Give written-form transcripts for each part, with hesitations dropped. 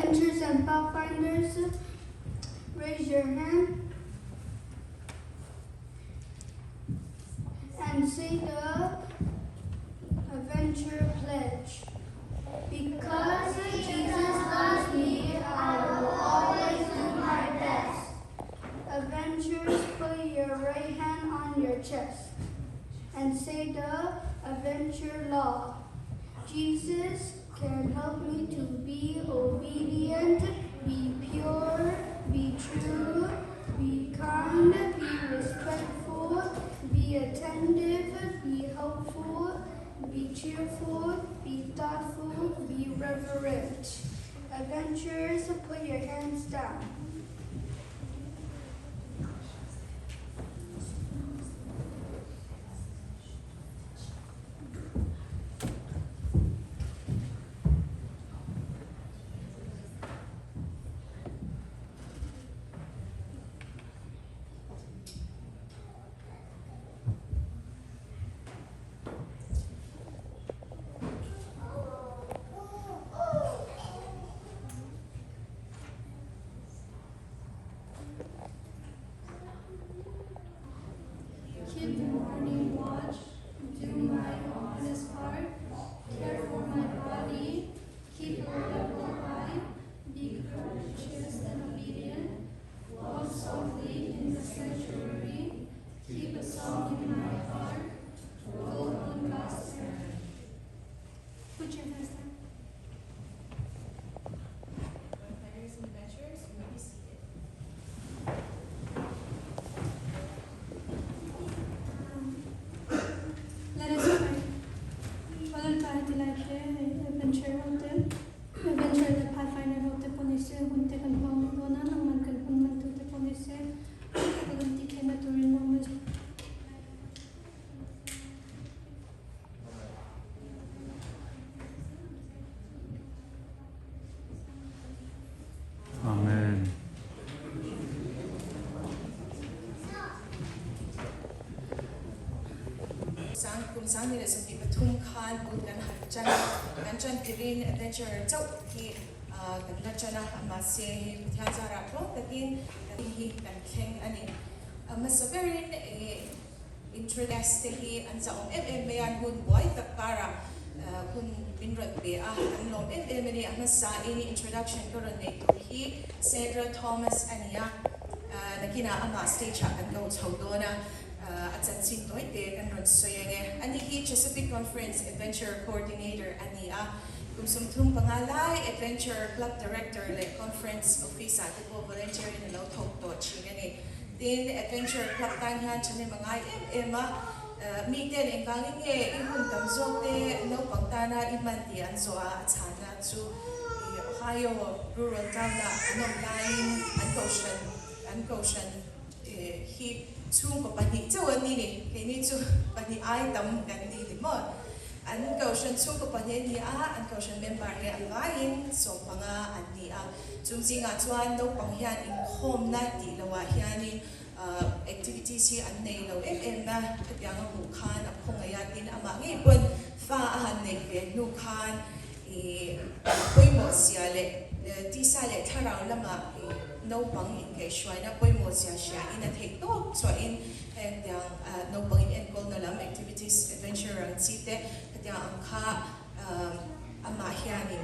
Adventures and Pathfinders, raise your hand and say the Adventure Pledge. Because Jesus loves me, I will always do my best. Adventurers, put your right hand on your chest and say the Adventure Law. Jesus can help me to be obedient, be pure, be true, be kind, be respectful, be attentive, be helpful, be cheerful, be thoughtful, be reverent. Adventurers, put your hands down. Keep the morning watch, do my honest part, care for my body, keep a level high, be courageous and obedient, walk softly in the sanctuary, keep a song in my heart, go on God's errand. Put your hands down. Pathfinders and adventurers, you may be seated. Let us pray. Father God, delight adventure hotel. Adventure the Pathfinder hotel police, hunte kan pang dona nang man kan pang man tu police. Paganti kay maturin nang mas. Amen. Kung saan nila sa Patum Khan, Budan Hajan, Ganjan Kirin, Adventure, Zau, Ki, Ganjana, Amase, Tiazara, Tatin, He, and King, Ani. Masaverin, interesting, and some Mayan Hood Boy, the Para, Hun Binrod Bea, and Lom Emily, Amasa, any introduction, Coronate, he, Sandra, Thomas, and Ya, Nakina, Ama, stage up and go to Hodona. At San Sintoite and Ron Soyenge, and the Chesapeake Conference Adventure Coordinator, and the Kumsumtum Pangalay Adventure Club Director, like Conference Office at the volunteer in the Loto Chingani. Then Adventure Club Tanhan Chanimangai, Emma, Meeting and Galinge, Imun Tamzote, no Pantana, Imanti, and Zoa, Tana, to Ohio, rural Tana, non-line, and Goshen, he. Chung ko pani chawan ni kini chu pani ai tam kan ni mo an kaushan chung ko pani ni an kaushan member he an lain so panga an ni chung singa chuan no panghian in khom na ti lawa hianin activities hi an nei lo na yang mu khan a khong aya tin ama ngi pon fa han nei ve nu khan poi mo sia le ti sa le tharang lama no pang in kay shwai na poi mo siya in a take to so in and no pang in encol na lam activities adventure ang site at yang ang ka amahiani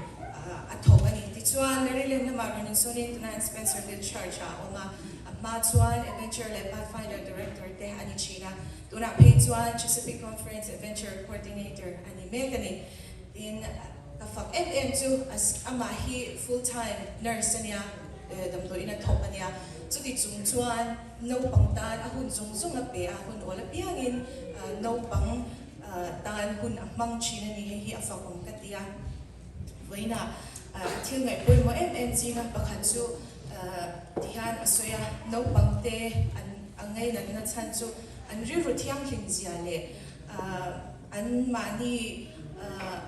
atobani ti chuan rilin na marin so ni tunan Spencer did charge o nga ma chuan adventure le Pathfinder director te ani China tuna pay chuan Chesapeake Conference adventure coordinator ani Megani in kafak FM2 as amahi full-time nurse niya damdo ina top niya so di chuan no pang tan ahun zung na pe ahun ola piangin no pang tan hun amang china ni hi afakong katia waina til ngai poi mo MNC na pakhan chu tihan asoya no pang te ang ngai na chan chu an ri ru thiang hin zia le an mani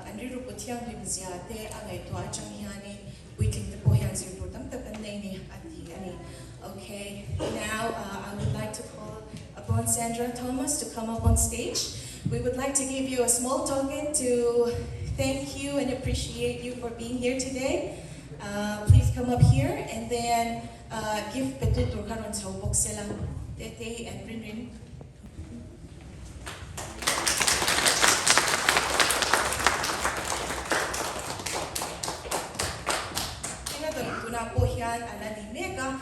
an ri ru thiang hin zia te angai to achang hiani weekend the boy has your okay, now I would like to call upon Sandra Thomas to come up on stage. We would like to give you a small token to thank you and appreciate you for being here today. Please come up here and then give Petutur karon sa ubok sila. Tete and Rinrin. Tuna po yan ala ni Mega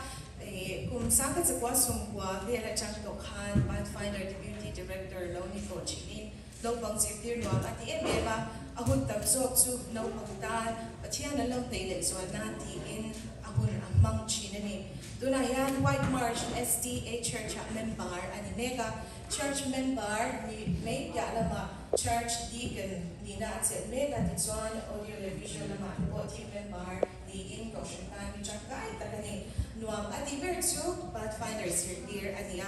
kung saan sa kwasong kwa Vera Chang Tokhan Pathfinder Deputy Director Loni Po Chinin Lobang Zipir Nuam at Mega ahun tamsok su no pagtan patiyan na lang tayo so natin ahun amang chinani tuna yan White Marsh SDA Church member ani Mega Church member ni Mega lama Church Deacon ni na at Mega titsuan audio visual lama po team member in Goshentan, Michakay, Takani, Nuam, Adi Virtue, Pathfinders here, Adia,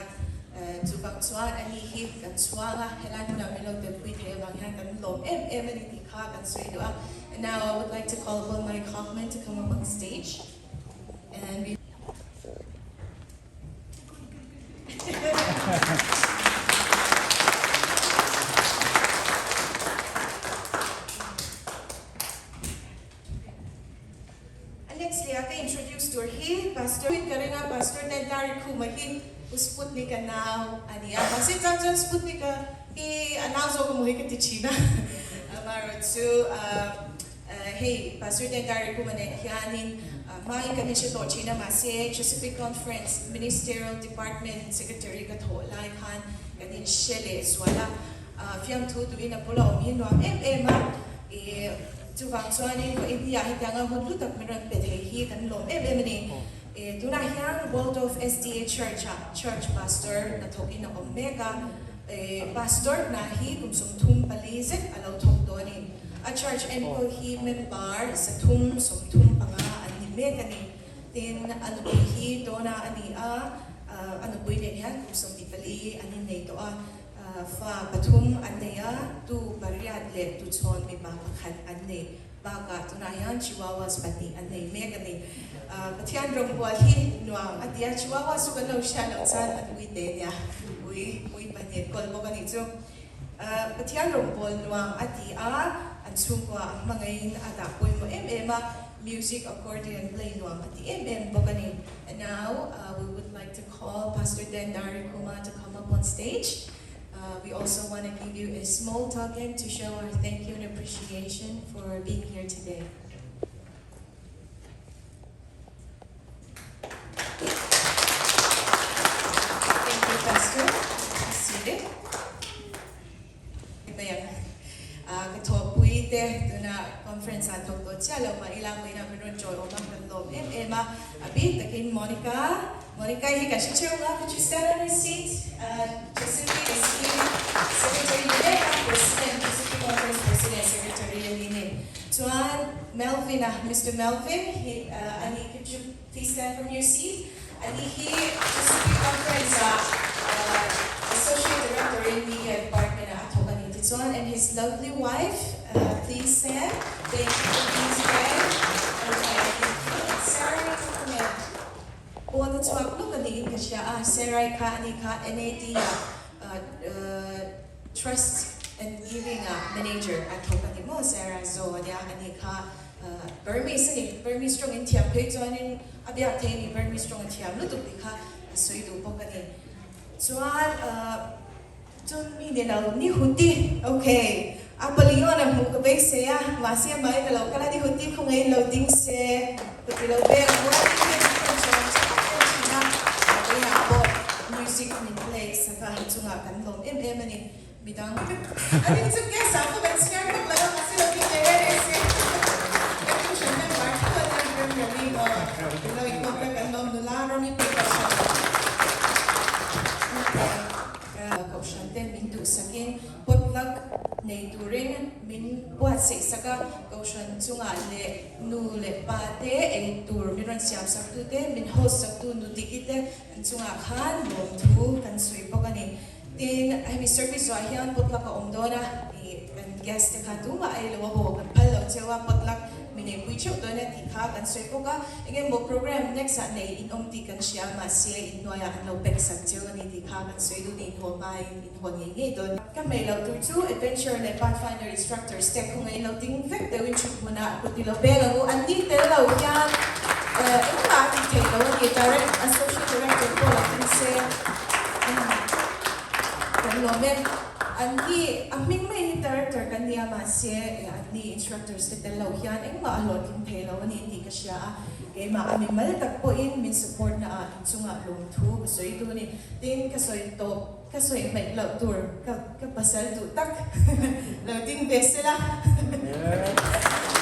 to Baksuan, Ani Hip, and Swala, Helana, Melo, the Puite, Banghan, Lom, Emily Kak, and Suidua. And now I would like to call upon Mike Hoffman to come up on stage. And we introduced to her Pastor Karina Pastor Nedari Kumahi Sputnik now Ania Masit Johnson Sputnik announce ko muhi ka China Marot so hey Pastor Nedari Kumanet Yanin mai kami siya to China Masi Pacific Conference Ministerial Department Secretary Kato Laikhan kadin Shele Swala Fiam tu ina pula umin wa ma Tubang suani ko India hitanga hudlutak meron pethehi kan lom ni tuna hyang World of SDA Church pastor na toki na Omega pastor na hi kum sumtum palizet alaw tok doni a church and ko hi member sa sumtum panga ani Mega ni tin ano ko hi dona ani ano ko ni han kum sum pali ani neto fa patum anaya tu bariat le tu chon mi ba khan anne baka tunayan chihuahuas pati anne Mega ni patian rong bualhi nuam atia chihuahua su kano sha no san at wi de ya ui panet kol mo kanito patian rong bual nuam atia an sungwa mangain ada poi mo music accordion play nuam ati bokani. And now we would like to call Pastor Dendari Kuma to come up on stage. We also want to give you a small token to show our thank you and appreciation for being here today. Thank you, Pastor. Seated. Katopuite na conference ato ko siya ma ilang may namin joy o makalom abit takin Monica. Monica, you guys should could you stand on your seat? Giuseppe is here. Secretary Line, President, Giuseppe Conference President, Secretary Line. Tuan Melvin, Mr. Melvin, could you please stand from your seat? He, Giuseppe Conference Associate Director in Media Department at Toganiti. Tuan and his lovely wife, please stand. Thank you for being here. Sarah, so look at the English, Sarah Kanika NAD Trust and Giving Manager at Tokanimo, Sarah Zodia Anika Burmese strong in Tiam, Payton, Abiatani, Burmese strong in Tiam, Lutuka, so you do Pokani. So I don't mean ni Huti, okay. Apaliona Mukabe say, Masia Mai, the local Huti, Kung loading say, the below there, music in place sa kahitunga kanlong ni bidang I think it's a guess ako but scared ko lang kasi lagi nervous kasi siya na part ko na yung really ikaw ka kanlong nularo mi pika kausyante mintu sakin potluck nei turing min buat saka kausyan tunga le nu le pate tur miron siam saktu te min host saktu nu dikite tunga khan bom tu kan sui pokani tin I service so ahian potluck ka omdona kan guest ka tu ma ay lawo kan palo chewa potluck mine pui cheu to ne ti kha kan soi ko ka enge mo program next at nei in ti kan sia ma sia in noya an lo pek sak cheu ni ti kha kan soi du ni ho mai in ho nge nge don ka mai lo tu adventure ne pathfinder instructor step ko ngai lo ting vek de win chu mona ko ti lo be lo an ti te lo ya in ka ti te lo ni direct associate director ko la tin se kan lo me an ti aming mai director kan dia ma sia ni instructors te lo yan eng ma alot kin the lo ni ti ka sia ke ma aming mal tak po in min support na chunga lung thu so I do ni tin ka soi to ka soi mai lo tur ka pasal tu tak lo tin besela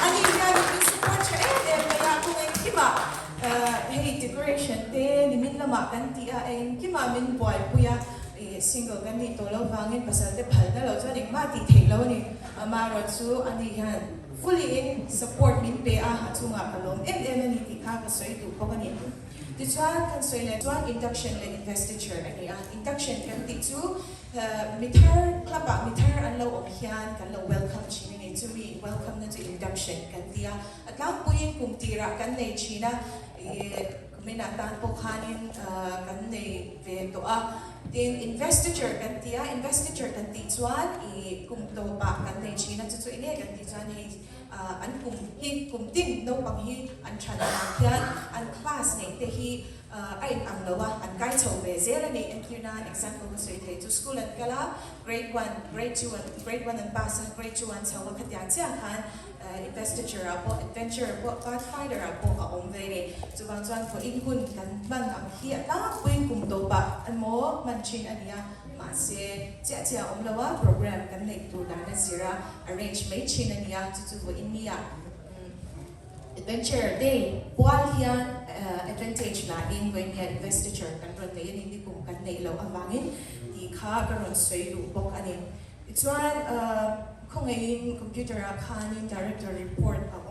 ani ya min support cha kaya ko ngai kiba hey decoration te ni min lama kan ti a eng kima min boy puya single kan ni tolo wangin pasal te phal na lo cha dik ma ti thei lo ni ma ro chu ani han fully in support min pe a ha chunga kalom ni ti kha ka soi tu ko ni ti chuan kan soi le chuan induction le investiture ani a induction kan ti chu mithar club a mithar an lo om hian kan lo welcome chi ni to me welcome na to induction kan tia atlang puin kum tira kan nei china kumena tan po khanin kan nei ve to a tin investiture kan ti chuan kum to pa kan nei china chu ine kan ti chuan hei an kum tin no pang hi an than hian an class nei te hi ai ang lawa an kai chho be zela ni include an example ko sei thei to school at kala grade 1 grade 1 and pass grade 2 an chawa khatya cha khan investiture apo adventure apo pathfinder apo a om ve ni chuwang chuan ko in hun kan bang am hi la puin kum to pa an mo man chin ania ma se cha om lawa program kan nei tu da na sira arrange mai chin ania chu ko in nia adventure day while hian advantage la in when hian investiture kan ron nei ni di kum kan nei lo awangin ti kha ka ron soi lu bok ani chuan kung ngayon computer kanin director report ako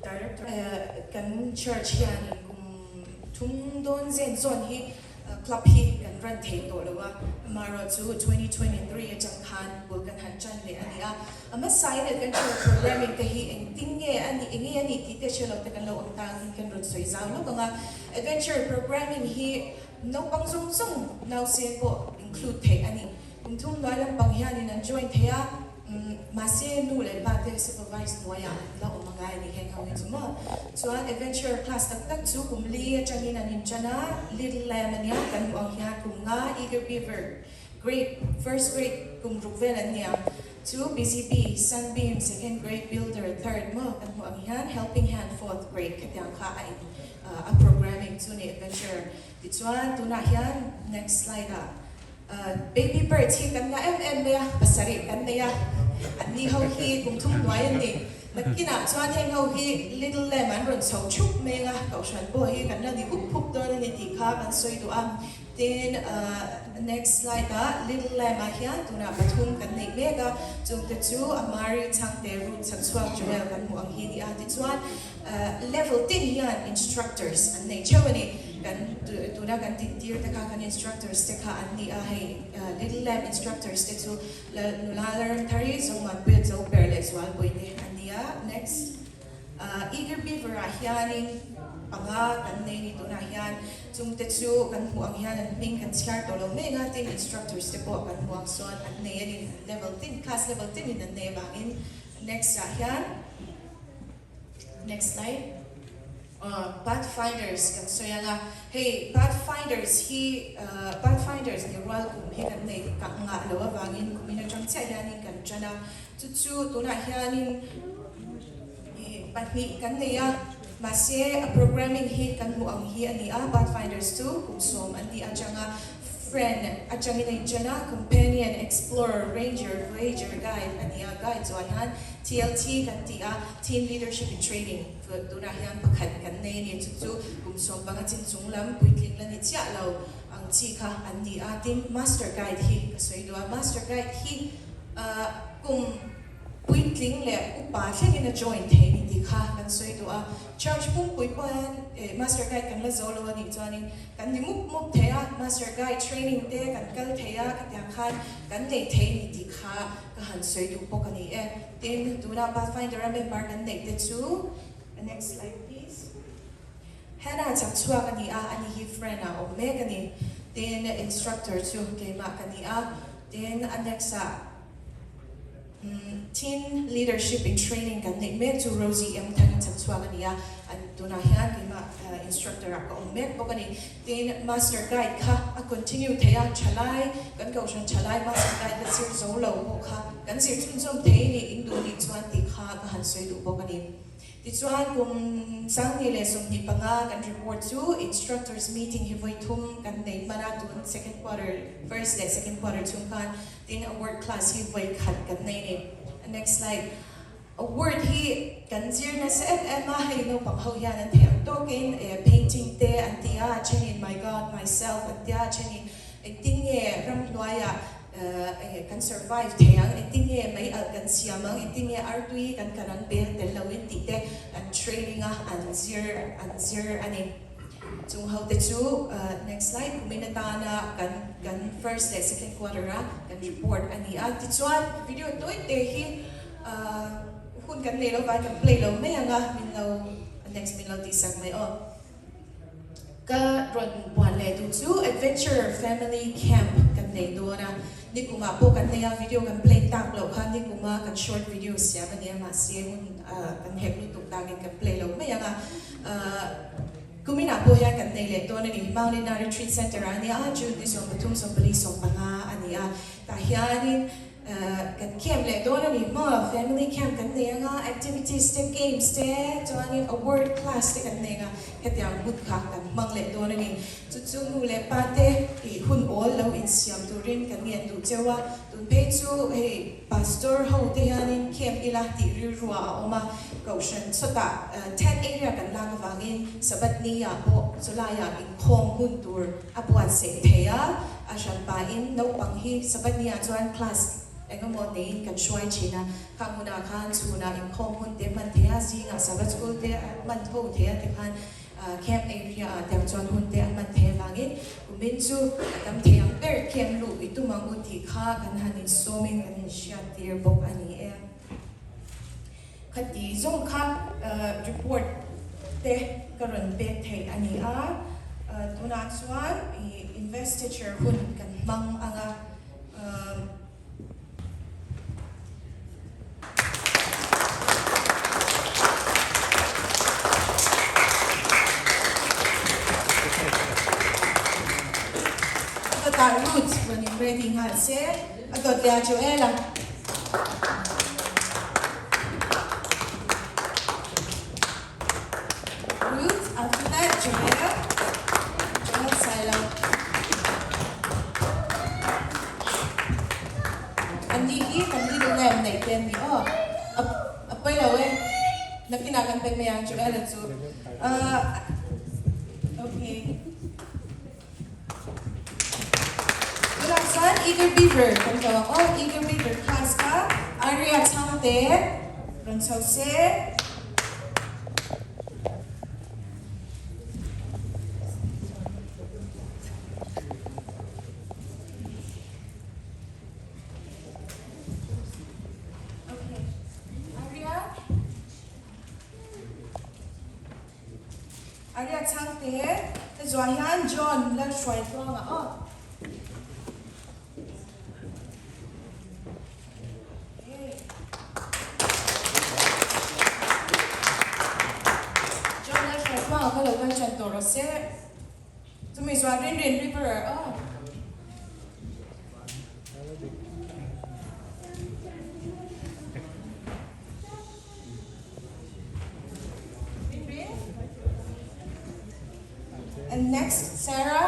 director kan church yan kung tung don zen zon hi club hi kan ran thei to lawa maro chu 2023 achang khan bul kan han chan le ania ama side adventure programming ka hi eng tinge ani ti te shelo te kan lo ang tang kan ron soi zaw lo nga adventure programming hi no pang sung now se po include thei ani thung noi lam pang hian in join thea ma se nu le ba te supervise noya la o mangai ni hen hawi chuma chuan adventure class tak chu kumli atangin an chana little lemon ya kan ang hian kum nga eager beaver grade first grade kum rukvel ania two busy bee sunbeam second grade builder third mo kan ang hian helping hand fourth grade katyang kha ai a programming to ni adventure chuan tuna hian next slide baby bird hi kan na me pasari kan ne ya ani ho hi kum thum noi ni nakina chuan heng ho hi little lemon ron chho chup me nga kau shan bo hi kan na di up phup do ni ti kha kan soi do am then next slide little lemon hian tuna pathum kan nei me ga chung te chu amari chang te ru chang swak juel kan mu ang hi ni a ti chuan level 10 hian instructors an nei chawani kan tuna kan tier ta kan instructors te kha ani a hei little lamb instructors te chu la learn thari so man build so perles wal boite ania next eager beaver a hianin panga kan nei ni tuna hian chung te chu kan hu ang hian an ming kan share to lo me nga tin instructors te po kan hu ang son an nei ani level 10 class level 10 in an nei bangin next a hian next slide pathfinders kan soya nga hey pathfinders ni royal kum hi kan nei ka nga lo awangin kumina chang cha hianin kan chana chu tuna hianin patni kan nei a mase programming hi kan mu ang hi ani a pathfinders 2 kum som ani achanga friend achangin ai chana companion explorer ranger voyager guide ani a guide so hian TLT kan tia team leadership and training tuna hian pakhat kan nei ni chu kum som banga chin chung lam puitling la ni cha lo ang chi kha an ni a tin master guide hi soi do master guide hi kum ปุยทิ้งเลยอุปาเช่นนี้นะจอยเทนิติค่ะกันสวยตัวชาร์จปุ่มปุยปอนมาสเตอร์ไกด์กันละโซโลนี่จอนี่กันดิมุกเทียมาสเตอร์ไกด์เทรนนิ่งเตะกันกัลเทียกันอย่างขันกันในเทนิติค่ะกันสวยดูปกันนี่เต็มดูนะบัสไฟเดอร์เมมเบอร์กันในเตจู next slide please ให้น่าจับชัวกันนี่อันนี้ฮิฟเฟรน่ะโอ้แม่กันนี่เต็น instructor ชูเกมากันนี่เต็นอัน next teen leadership in training กันนี่แม่จูโรซี่ทันจับชัวกันนี่อันตัวน่าเห็นกันมา instructor ก็แม่บอกกันนี่เต็น master guide ค่ะcontinue เทียฉลายกันก็ฉันฉลาย master guide กันสิโซโล่บอกค่ะกันสิจุนจอมเทียนี่อินดูนี่ชวนติค่ะก็หันสวยดูบอกกันนี่ดิฉันกุมสังเกตสมนิปังกัน report to instructors meeting ที่ไว้ทุ่มกันในมาราตุน second quarter first day second quarter ทุ่มกันที่ award class ที่ไว้ขัดกันในนี้ next slide award ที่กันเจอนะเซฟมาให้เราปังเขาอย่างนั้นเทียมตัวกินpainting เตะอันที่เช่น my god myself อันที่เช่นติ้งรำลอยกัน survive เทียงติ้งไม่กันเสียมังติ้งอาร์ตุยกันการันเปิดแต่เราติดเตะอัน training อันเสียอันนี้จงเขาเตจู next slide คุมินตานะกัน first day second quarter กัน report อันนี้ติดชวนวิดีโอตัวเตะที่คุณกันเลยเราไปกัน play เราไม่ยังมินเรา next มินเราดีสักไหมก็รอนวันเลยดูจู adventure family camp กันเลยด้วยนะนี่กูมาพวกกันเนี่ยวิดีโอกัน play ตามเราค่ะนี่กูมากัน short video เสียกันเนี่ยมาเสียกันเห็นรูปตุกตากัน play เราไม่ยังกูไม่นับพวกกันเลยตัวนี้ Mountain Retreat Center อันนี้จุดที่ส่งประทุมส่งผลิตส่งปังอันนี้แต่เฮียนี่กันเข้มเลยตัวนี้มา family camp กันเนี่ยactivities เตะ games เตะตัวนี้ award class เตะกันเนี่ยก็เดี๋ยวมุดขากันมังเลยตัวนี้จู่ๆมูเลยปาเตะหุ่นโอลเราอินเสียมตัวเรียนกันเนี่ยดูเจ้าว่าตุนเพจูpastor เขาเตียนี่เข้มอีหลักที่รัวออกมาก็ฉันสุดท้าย10 area กันลางฟังอินสบัดนี้พอสุดท้ายอินคงหุ่นตัวบวชเสกเทียฉันไปอินเราบังฮีสบัดนี้จวนคลาสก็มองนี้กันช่วยชีนะข้ามุนาข้านชูนะอินคงหุ่นเตมันเทียสิงสบัดสกุลเตมันโทเทียที่พันแคมป์เอเรียเดี๋ยวจวนหุ่นเตมันเทียฟังอินกุมินจูกำเทียงเปิดเข้มลูกอิตุมังอุติข้ากันฮันอินโซมิงกันอินเชียเตียบอกอันนี้คดีส่งครับreport เตะกระนั้นเป็นเทอันนี้ตัวนักสวน investigator หุ่นกันบังก็ตามรูทวันนี้ ready งานเสร็จก็เดี๋ยวจะเล่นafter that, Joanna, silent. And the little lamb like then the up by the way, nakinakan pa may ang Joanna so okay. Good son, eager beaver. Eager beaver class ka. Aria Tamate, Ransose. Aria Tamate, the Zoyan John, let's try it wrong. Hello, I'm Chantoro. To me, so I didn't river. And next, Sarah.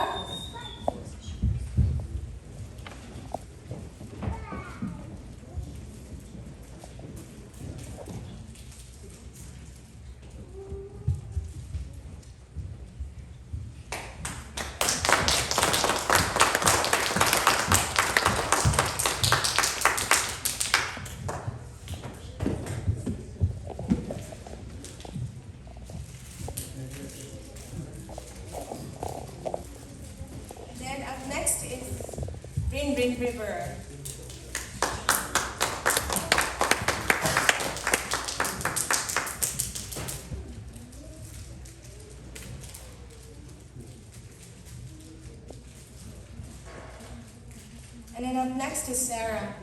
Amazing River. And then up next is Sarah.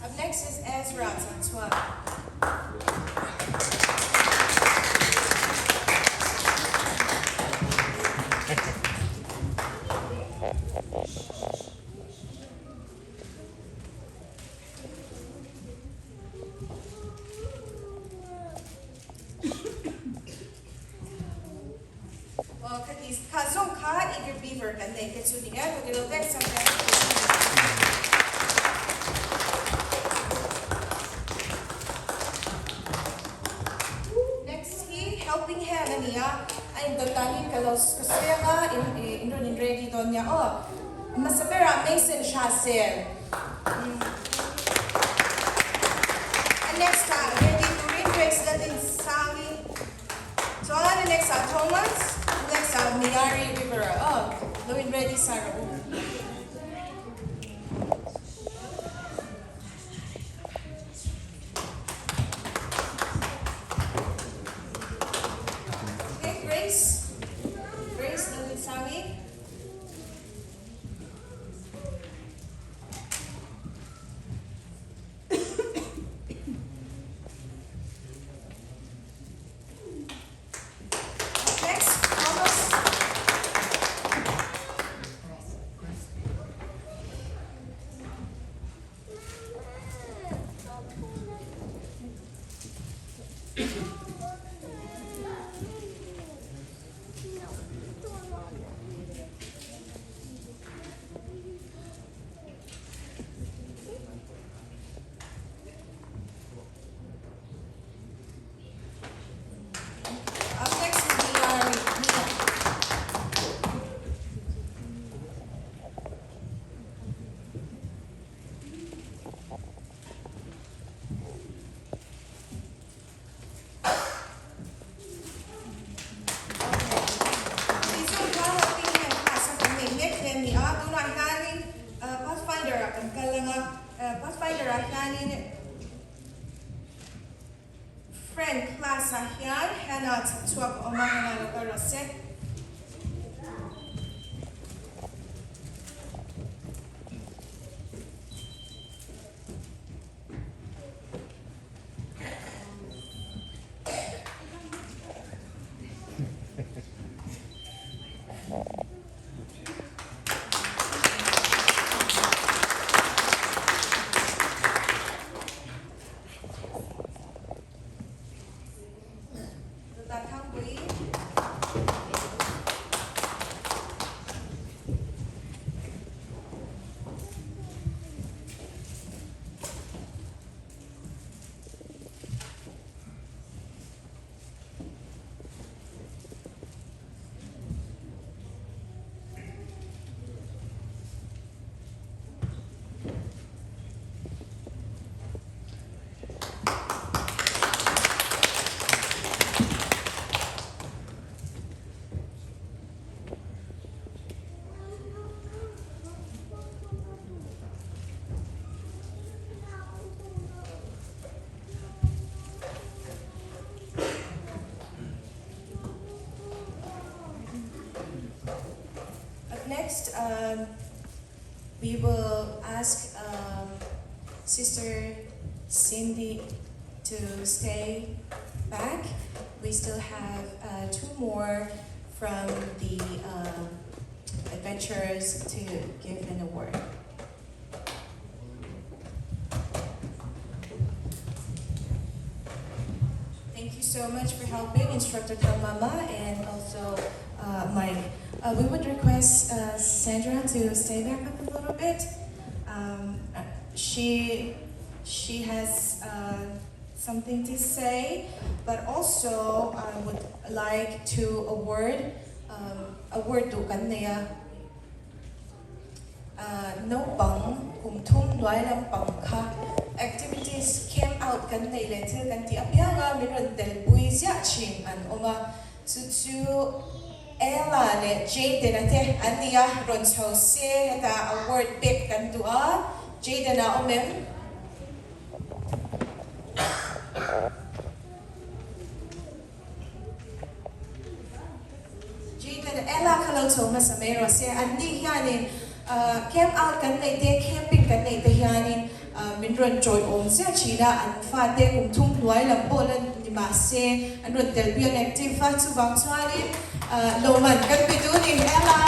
Up next is Ezra on 12. Well, kazong ka eager beaver kan they get to the end of the next Next he helping hand niya ay dotanin kalos kasi nga in ready don niya oh masapera Mason siya sel. And next ready to retrace that in Sami. So the next Thomas. Next Miyari River. Oh, Louis ready Sarah. Okay, Grace. Grace, Louis Sami. Friend class ahyan hanat twak omangan narasek. Next, we will ask Sister Cindy to stay back. We still have two more from the adventurers to give an award. Thank you so much for helping Instructor Mama and also Mike. We would request Sandra to stay back up a little bit. She has something to say, but also I would like to award to kanya no bang kum thum nuai lam pang kha activities came out kan nei le thil kan ti apia nga mi ron tel pui zia chim an oma chu Ella le Jaden ate ania ron chho se heta award pick kan tu a Jaden a omem Jaden Ella kalau chho ma samero se andi hianin camp out kan nei te camping kan nei te hianin min ron joy om se china an fa te kum thum nuai lam polan ni ma se an ron tel bian active fa chu wang chwani lo man kan pi tu ni Ella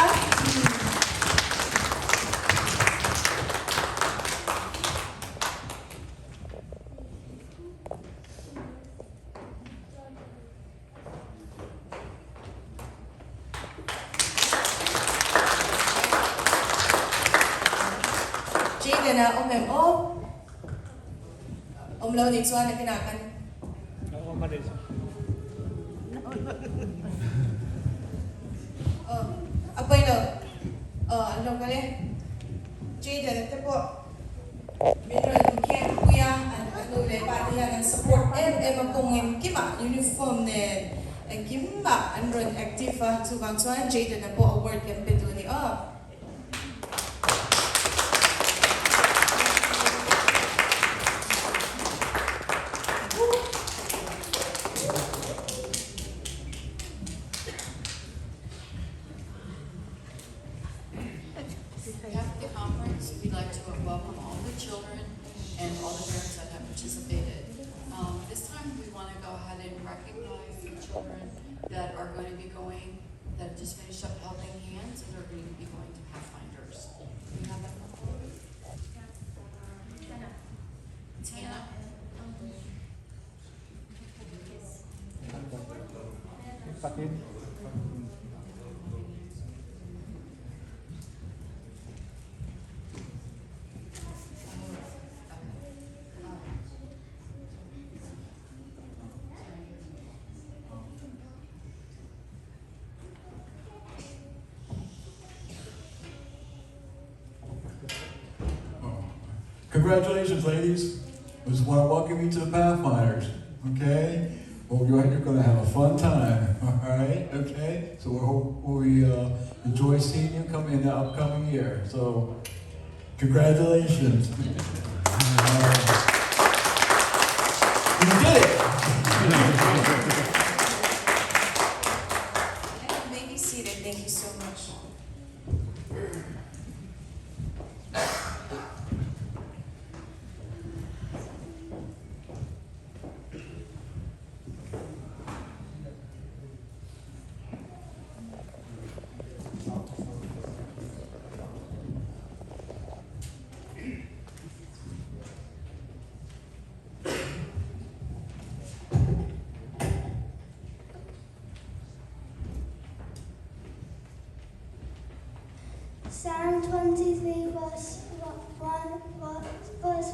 Jaden na omem lo ni chuan na pinakan apoy lo ano kale Jaden ate po minron ken kuya ano le pati yan ang support magkungim kima uniform ne kimba anron active tu bang chuan Jaden na po award kan petu ni After the conference, we'd like to welcome all the children and all the parents that have participated. This time, we want to go ahead and recognize the children that are going to be going, that just finished up helping hands, and are going to be going to Pathfinders. Do you have that one? Tana. Congratulations, ladies. I just want to welcome you to the Pathfinders, okay? Well, you're going to have a fun time, all right? Okay? So we enjoy seeing you come in the upcoming year. So, congratulations. You did it! You may be seated. Thank you so much. Psalm 23, verse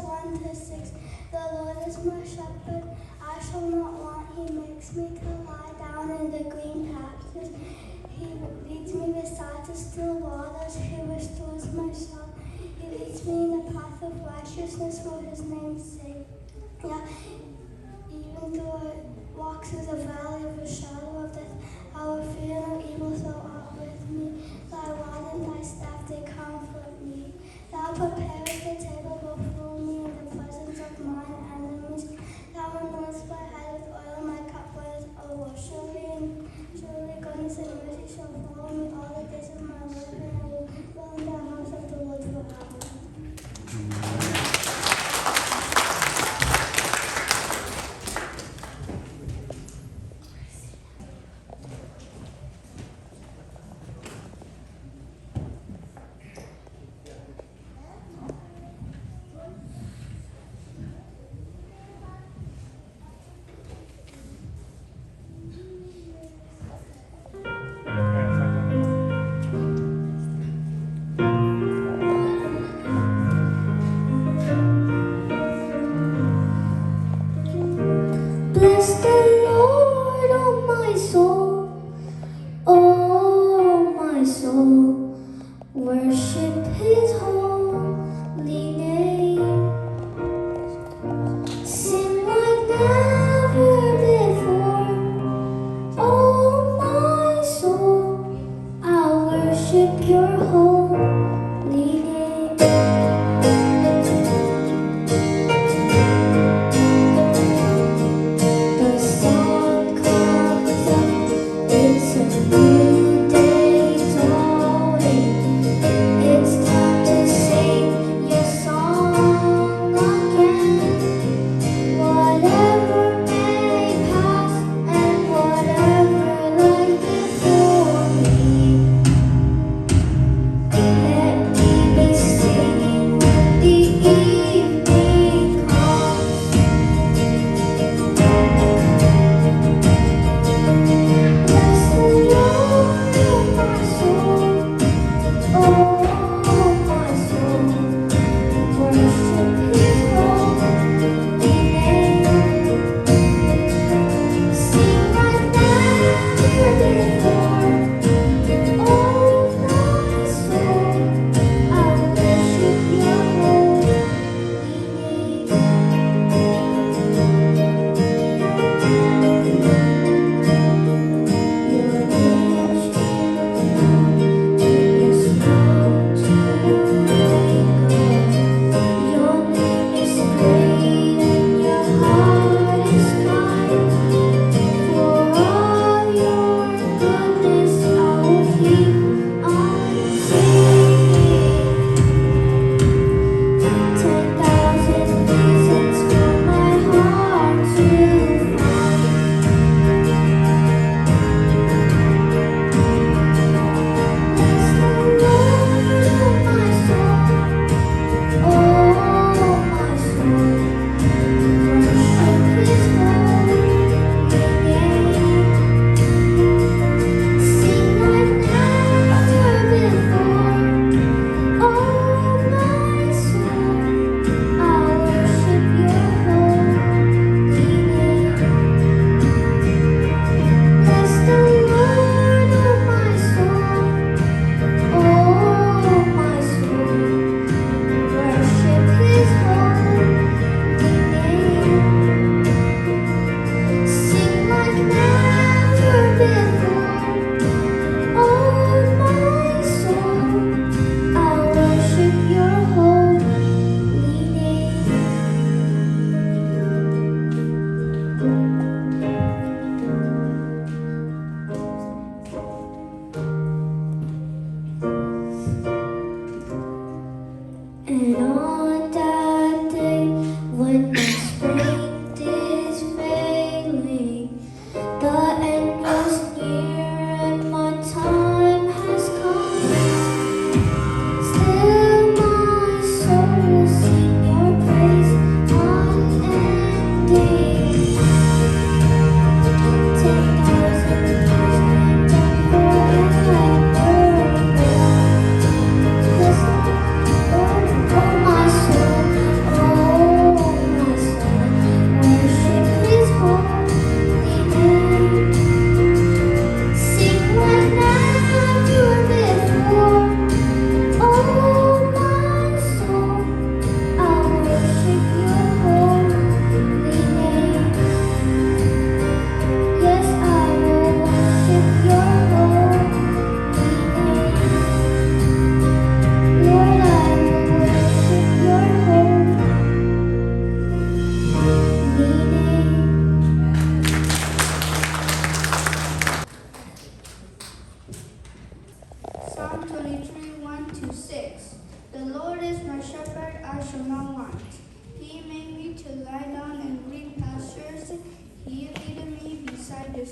1 to 6. The Lord is my shepherd, I shall not want. He makes me to lie down in the green pastures. He leads me beside the still waters. He restores my soul. He leads me in the path of righteousness for his name's sake. Yeah, even though I walk through the valley of the shadow of death, I will fear no evil, so art with me. Thy rod and thy staff, they comfort me. Thou preparest the table before me in the presence of mine enemies. Thou anointest my head with oil, my cup runneth over. Surely goodness and mercy shall follow me all the days of my life, and I will dwell in the house of the Lord forever.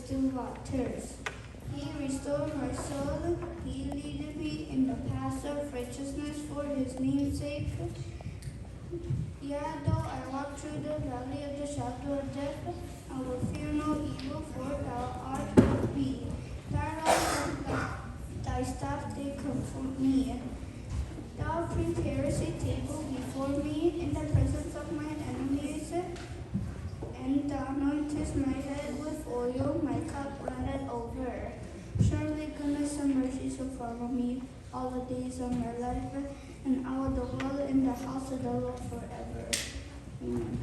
still waters. He restored my soul. He leaded me in the paths of righteousness for his name's sake. Yeah, though I walk through the valley of the shadow of death, I will fear no evil, for thou art with me. Thy rod and thy staff, they comfort me. Thou preparest a table before me in the presence of my enemies, and thou anointest my head with oil, my cup runneth over. Surely goodness and mercy shall follow me all the days of my life, and I will dwell in the house of the Lord forever. Amen.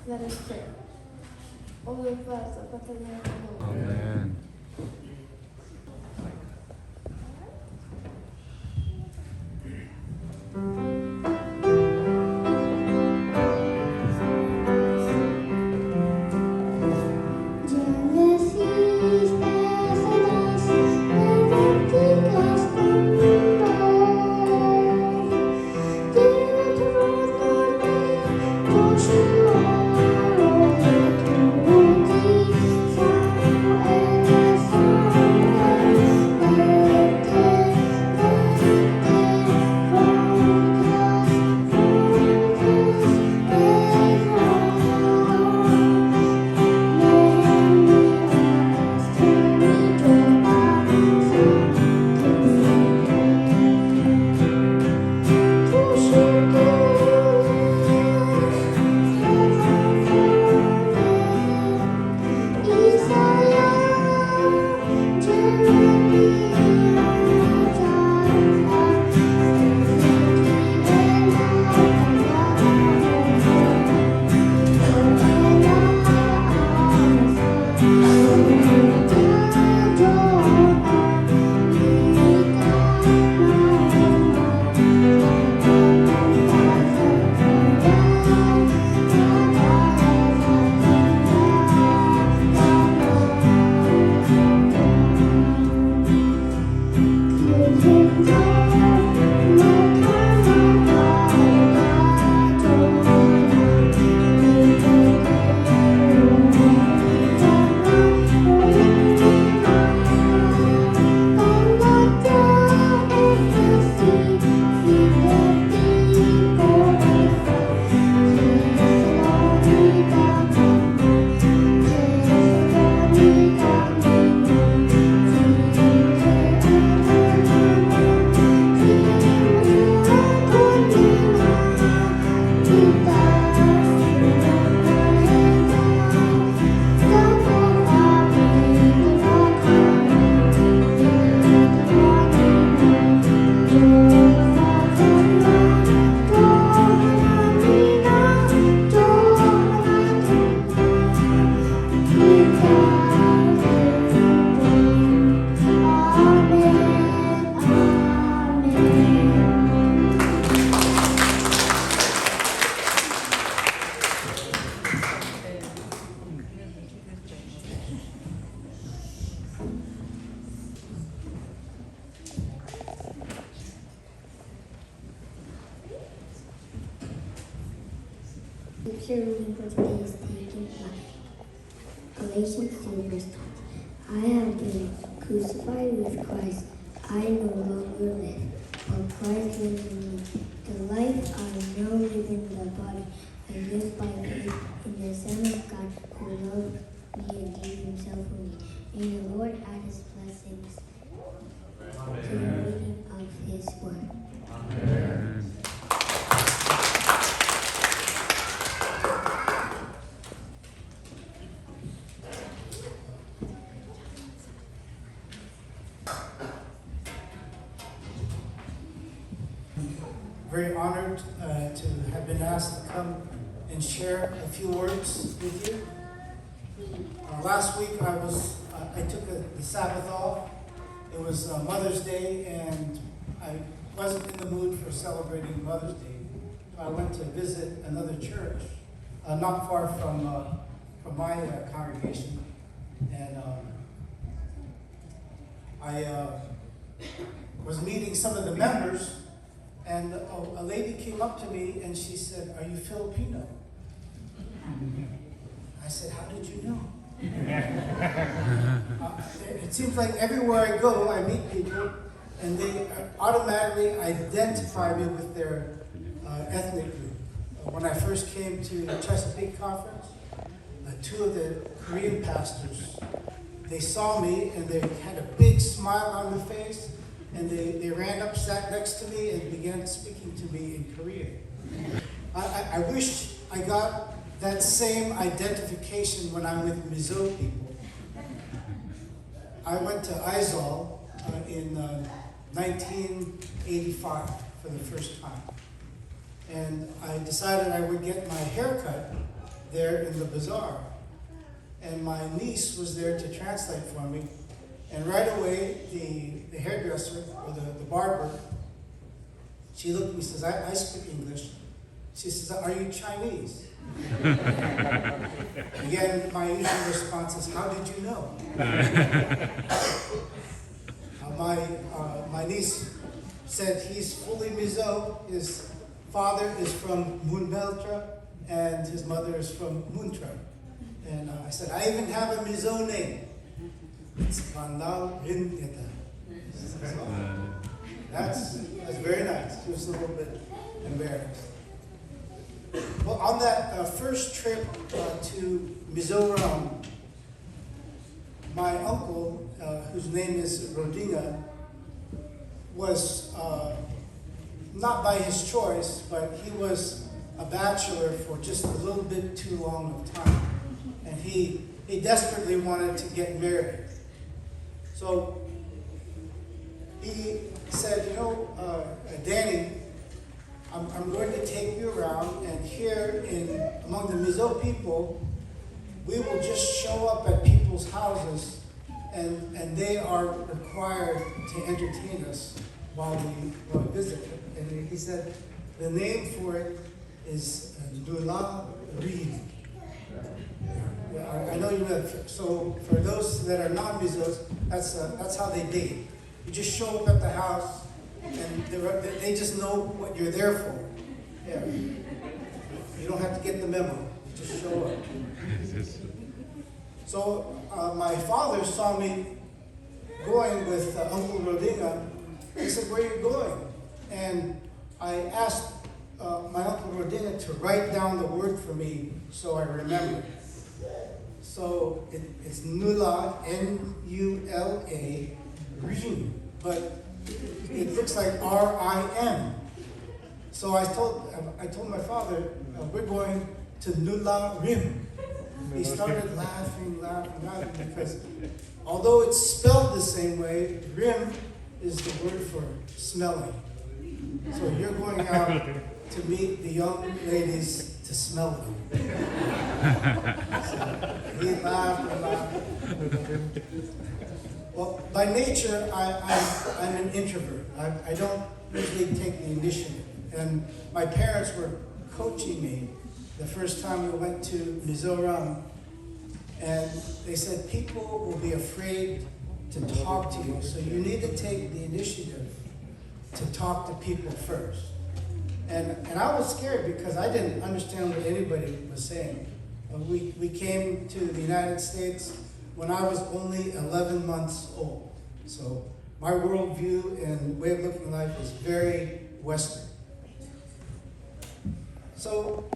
Let us pray. O Lord, bless the Lord. Amen. Joshua, Scripture reading for today is taken from Galatians 2 verse 12. I have been crucified with Christ. I no longer live, but Christ lives in me. The life I now live in the body, I live by faith in the Son of God who loved me and gave himself for me. May the Lord add his blessings to the reading of his word. Amen. Very honored to have been asked to come and share a few words with you. Last week I took the Sabbath off. It was Mother's Day, and I wasn't in the mood for celebrating Mother's Day. So I went to visit another church, not far from my congregation, and I was meeting some of the members. And a lady came up to me and she said, "Are you Filipino?" I said, "How did you know?" It seems like everywhere I go, I meet people and they automatically identify me with their ethnic group. When I first came to the Chesapeake Conference, two of the Korean pastors, they saw me and they had a big smile on their face. And they ran up, sat next to me, and began speaking to me in Korean. I wish I got that same identification when I'm with Mizo people. I went to Izol in 1985 for the first time. And I decided I would get my hair cut there in the bazaar. And my niece was there to translate for me. And right away, the hairdresser, or the barber, she looked at me and says, I speak English. She says, "Are you Chinese?" Again, my usual response is, "How did you know?" My niece said he's fully Mizo. His father is from Munbeltra, and his mother is from Muntra. And I said, "I even have a Mizo name. It's Vandal Rineta." That's very nice. She was a little bit embarrassed. Well, on that first trip to Mizoram, my uncle, whose name is Rodinga, was not by his choice, but he was a bachelor for just a little bit too long of time. And he desperately wanted to get married. So he said, "Danny, I'm going to take you around, and here among the Mizo people, we will just show up at people's houses, and they are required to entertain us while we visit them." And he said, the name for it is Dula Reed. I know you know. So for those that are non-Mizos, that's how they date. You just show up at the house, and they just know what you're there for. Yeah. You don't have to get the memo. You just show up. So my father saw me going with Uncle Rodinga. He said, "Where are you going?" And I asked my Uncle Rodinga to write down the word for me so I remember. So it's Nula, N-U-L-A, Rim, but it looks like R-I-M. So I told my father, "We're going to Nula Rim." He started laughing, because although it's spelled the same way, Rim is the word for smelling. So you're going out to meet the young ladies to smell them. So he laughed and laughed. Well, by nature, I'm an introvert. I don't usually take the initiative. And my parents were coaching me the first time we went to Mizoram. And they said, people will be afraid to talk to you, so you need to take the initiative to talk to people first. And I was scared because I didn't understand what anybody was saying. We came to the United States when I was only 11 months old. So my worldview and way of looking at life is very Western. So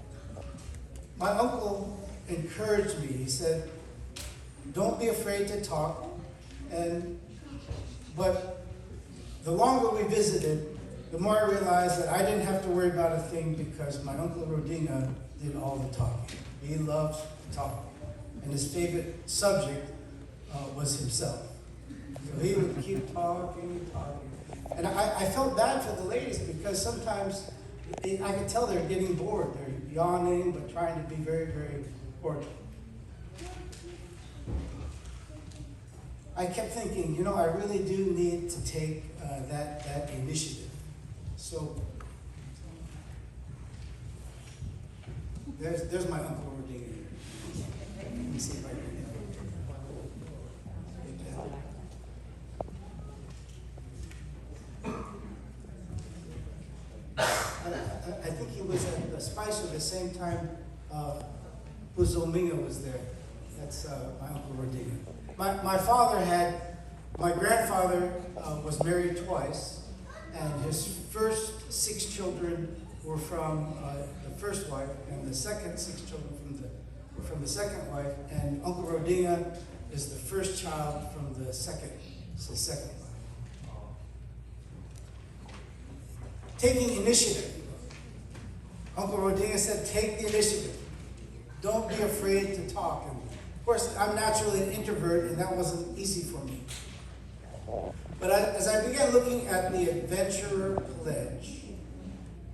my uncle encouraged me. He said, don't be afraid to talk. But the longer we visited, the more I realized that I didn't have to worry about a thing because my Uncle Rodinga did all the talking. He loves talking. And his favorite subject was himself. So he would keep talking. And I felt bad for the ladies because sometimes I could tell they're getting bored. They're yawning, but trying to be very, very cordial. I kept thinking, I really do need to take that initiative. So there's my Uncle Rodinga here. Let me see if I can. I think he was at the Spicer the same time Uzominga was there. That's my Uncle Rodinga. My grandfather was married twice, and his first 6 children were from the first wife, and the second 6 children were from the second wife, and Uncle Rodinga is the first child from the second wife. Taking initiative. Uncle Rodinga said, take the initiative. Don't be afraid to talk. And of course, I'm naturally an introvert, and that wasn't easy for me. But as I began looking at the Adventurer Pledge,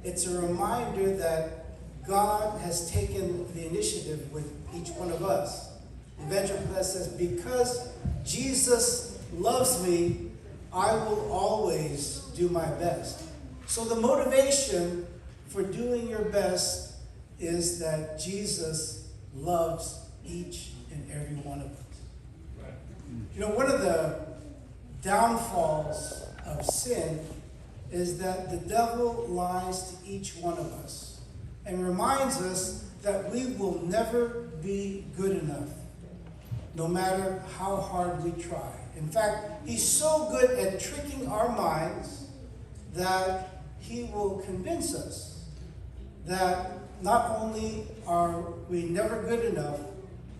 it's a reminder that God has taken the initiative with each one of us. The Adventurer Pledge says, because Jesus loves me, I will always do my best. So the motivation for doing your best is that Jesus loves each and every one of us. One of the downfalls of sin is that the devil lies to each one of us and reminds us that we will never be good enough, no matter how hard we try. In fact, he's so good at tricking our minds that he will convince us that not only are we never good enough,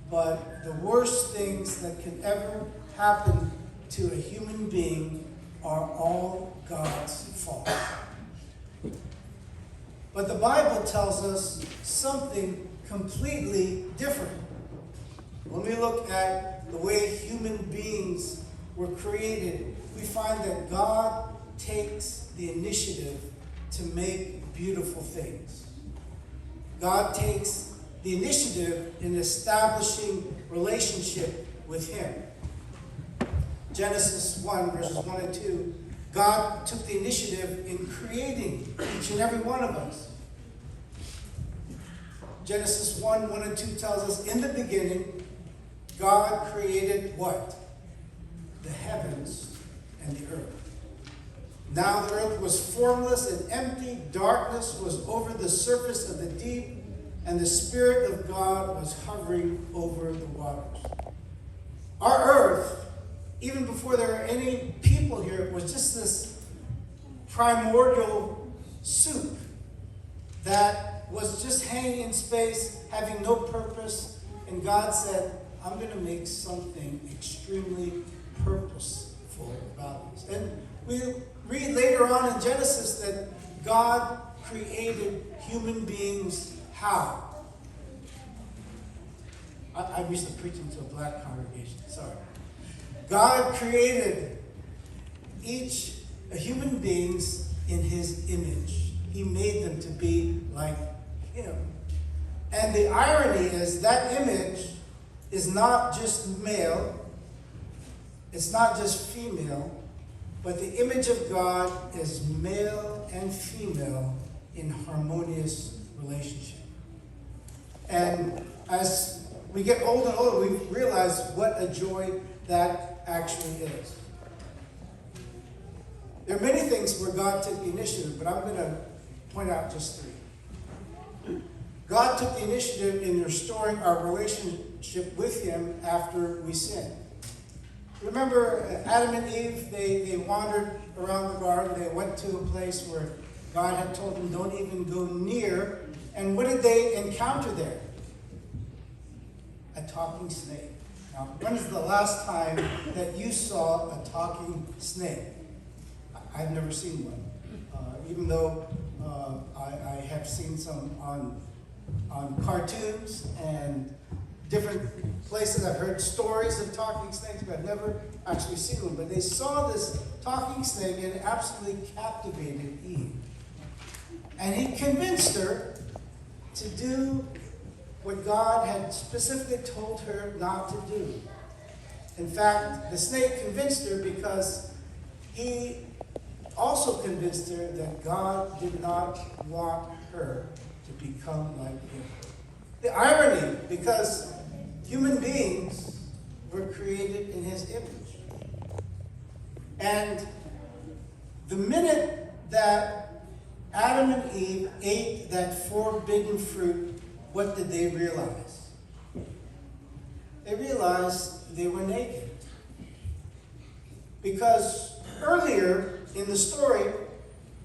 but the worst things that can ever happen to a human being are all God's fault. But the Bible tells us something completely different. When we look at the way human beings were created, we find that God takes the initiative to make beautiful things. God takes the initiative in establishing relationship with Him. Genesis 1, verses 1 and 2, God took the initiative in creating each and every one of us. Genesis 1, 1 and 2 tells us, in the beginning, God created what? The heavens and the earth. Now the earth was formless and empty, darkness was over the surface of the deep, and the Spirit of God was hovering over the waters. Our earth, even before there were any people here, was just this primordial soup that was just hanging in space, having no purpose, and God said, I'm going to make something extremely purposeful about this. And we read later on in Genesis that God created human beings how? I'm used to preaching to a black congregation, sorry. God created each human beings in His image. He made them to be like Him. And the irony is that image is not just male, it's not just female, but the image of God is male and female in harmonious relationship. And as we get older and older, we realize what a joy that actually is. There are many things where God took the initiative, but I'm going to point out just 3. God took the initiative in restoring our relationship with Him after we sinned. Remember Adam and Eve, they wandered around the garden. They went to a place where God had told them, don't even go near. And what did they encounter there? A talking snake. Now, when is the last time that you saw a talking snake? I've never seen one. Even though I have seen some on cartoons and different places. I've heard stories of talking snakes, but I've never actually seen one. But they saw this talking snake and it absolutely captivated Eve. And he convinced her to do what God had specifically told her not to do. In fact, the snake convinced her because he also convinced her that God did not want her to become like him. The irony, because human beings were created in his image. And the minute that Adam and Eve ate that forbidden fruit, what did they realize? They realized they were naked. Because earlier in the story,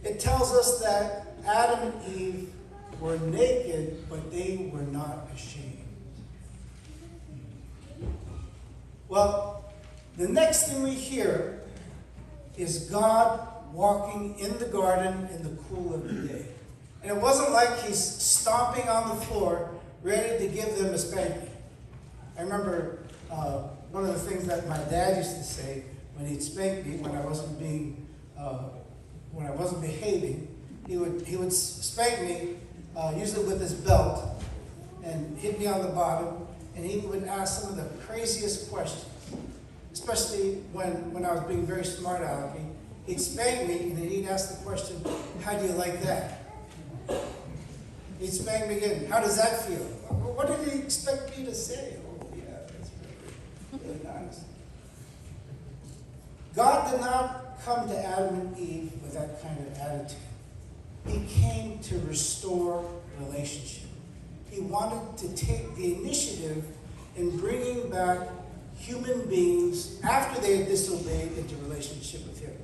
it tells us that Adam and Eve were naked, but they were not ashamed. Well, the next thing we hear is God walking in the garden in the cool of the day. And it wasn't like he's stomping on the floor, ready to give them a spanking. I remember one of the things that my dad used to say when he'd spank me when I wasn't behaving. He would spank me, usually with his belt, and hit me on the bottom. And he would ask some of the craziest questions, especially when I was being very smart aleck. He'd spank me, and then he'd ask the question, "How do you like that?" He'd spank me again. "How does that feel?" What did he expect me to say? Oh, yeah, that's really nice. God did not come to Adam and Eve with that kind of attitude. He came to restore relationship. He wanted to take the initiative in bringing back human beings after they had disobeyed into relationship with him.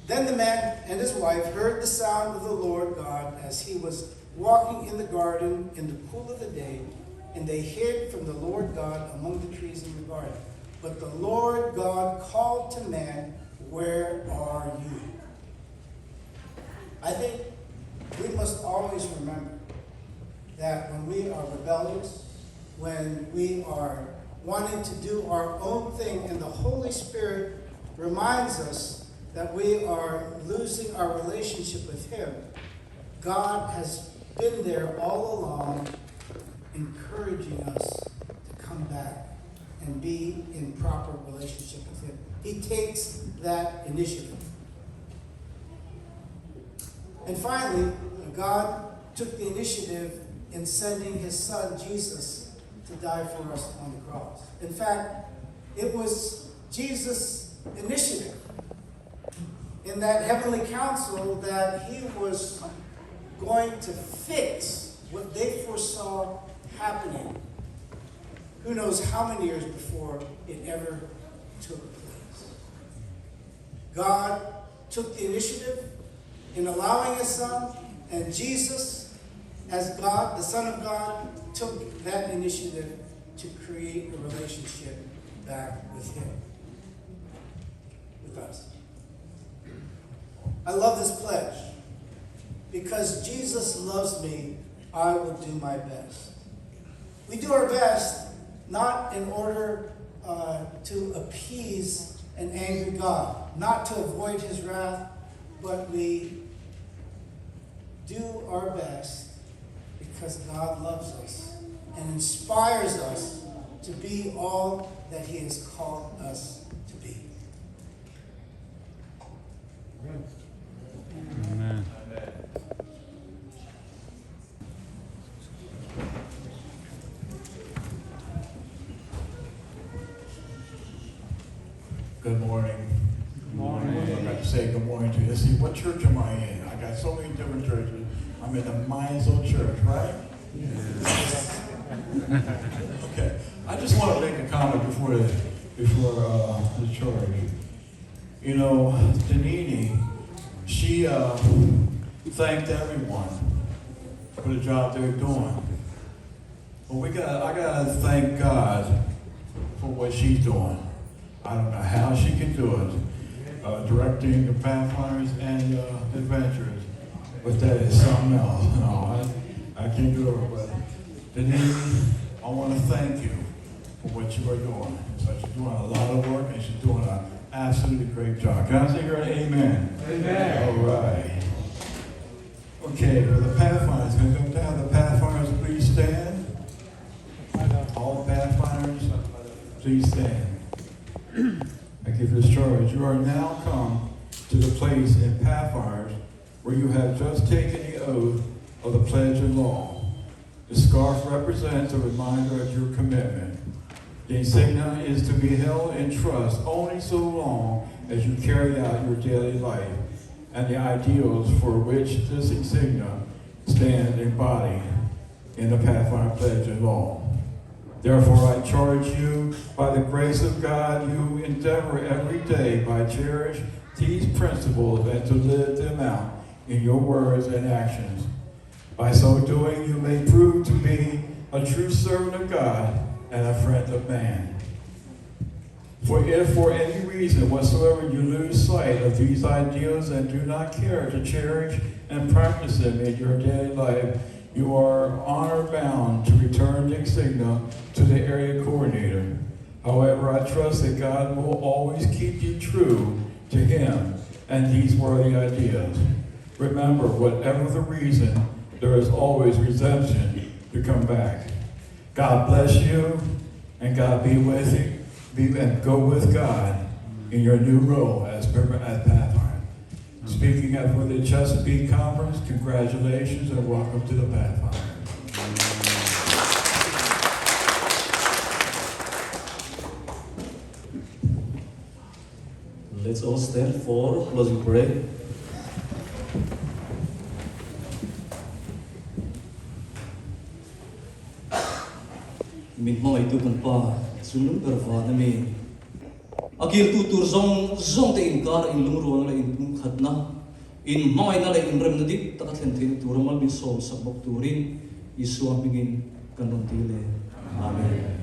Then the man and his wife heard the sound of the Lord God as he was walking in the garden in the cool of the day, and they hid from the Lord God among the trees in the garden. But the Lord God called to man, "Where are you?" I think we must always remember that when we are rebellious, when we are wanting to do our own thing, and the Holy Spirit reminds us that we are losing our relationship with him, God has been there all along, encouraging us to come back and be in proper relationship with him. He takes that initiative. And finally, God took the initiative in sending his son, Jesus, to die for us on the cross. In fact, it was Jesus' initiative in that heavenly council that he was going to fix what they foresaw happening. Who knows how many years before it ever took place. God took the initiative in allowing his son, and Jesus, as God, the Son of God, took that initiative to create a relationship back with him, with us. I love this pledge. Because Jesus loves me, I will do my best. We do our best not in order to appease an angry God, not to avoid his wrath, but we do our best because God loves us and inspires us to be all that he has called us to be. Amen. Good morning. Good morning. I got to say good morning to you. See, what church am I in? I got so many different churches. I'm in the Mizo church, right? Okay. I just want to make a comment before the church. You know, Danini, she thanked everyone for the job they're doing. But I gotta thank God for what she's doing. I don't know how she can do it, directing the Pathfinders and Adventures, but that is something else. No, I can't do it. But Denise, I want to thank you for what you are doing. So she's doing a lot of work and she's doing an absolutely great job. Can I say your amen? Amen. All right. Okay, for the Pathfinders, can you come down? The Pathfinders, please stand. All Pathfinders, please stand. I give this charge. You are now come to the place in Pathfinders where you have just taken the oath of the pledge of law. The scarf represents a reminder of your commitment. The insignia is to be held in trust only so long as you carry out your daily life and the ideals for which this insignia stands embodied in the Pathfinder Pledge of Law. Therefore, I charge you, by the grace of God, you endeavor every day by cherish these principles and to live them out in your words and actions. By so doing, you may prove to be a true servant of God and a friend of man. For if for any reason whatsoever you lose sight of these ideals and do not care to cherish and practice them in your daily life, you are honor bound to return the insignia to the area coordinator. However, I trust that God will always keep you true to Him and these worthy ideas. Remember, whatever the reason, there is always redemption to come back. God bless you, and God be with you, and go with God in your new role as Pathfinder. Speaking at for the Chesapeake Conference, congratulations and welcome to the Pathfinder. Let's all stand for closing prayer. Min mga itu kan pa sunun berva nami akil tutur zong te inkar in lumruang la in khatna in mga na la in rem nadik takat lenthin turamal bin som sabok turin Isu ang pingin kanon tile. Amen.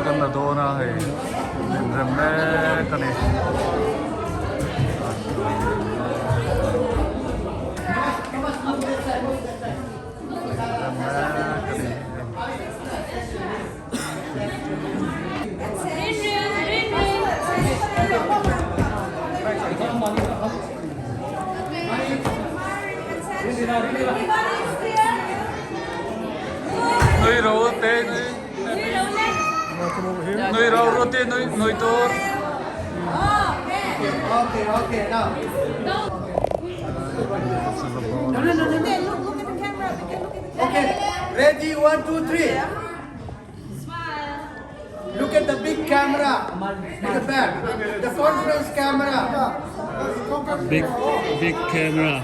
ganda doon na eh. Remetan eh. come over here. Noi raurote, noi tor. Okay, now. This is the ball. No. Look at the camera. Okay, ready, 1, 2, 3. Look at the big camera in the back. The conference camera. Big camera.